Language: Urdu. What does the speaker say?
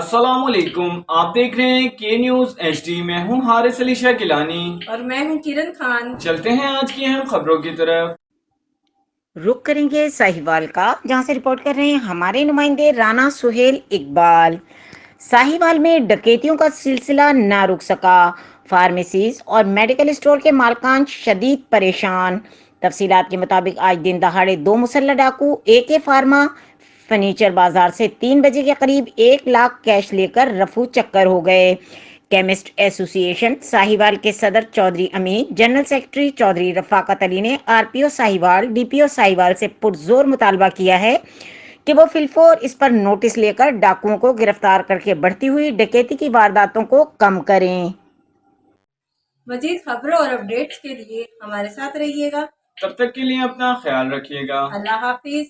السلام علیکم، آپ دیکھ رہے ہیں کے نیوز ایچ ڈی۔ میں ہوں حارث علی شاہ گیلانی اور میں ہوں کرن خان۔ چلتے ہیں آج کی اہم خبروں کی طرف۔ رخ کریں گے ساہیوال کا، جہاں سے رپورٹ کر رہے ہیں ہمارے نمائندے رانا سہیل اقبال۔ ساہیوال میں ڈکیتیوں کا سلسلہ نہ رک سکا، فارمیسیز اور میڈیکل اسٹور کے مالکان شدید پریشان۔ تفصیلات کے مطابق آج دن دہاڑے 2 مسلح ڈاکو AK فارما فرنیچر بازار سے 3 بجے کے قریب 1 لاکھ کیش لے کر رفو چکر ہو گئے۔ کیمسٹ ایسوسی ایشن ساہیوال کے صدر چودھری امین، جنرل سیکرٹری چودھری رفاقت علی نے RPO ساہیوال DPO ساہیوال سے پرزور مطالبہ کیا ہے کہ وہ فی الفور اس پر نوٹس لے کر ڈاکوؤں کو گرفتار کر کے بڑھتی ہوئی ڈکیتی کی وارداتوں کو کم کریں۔ مزید خبروں اور اپڈیٹس کے لیے ہمارے ساتھ رہیے گا۔ تب تک کے لیے اپنا خیال رکھیے گا۔ اللہ حافظ۔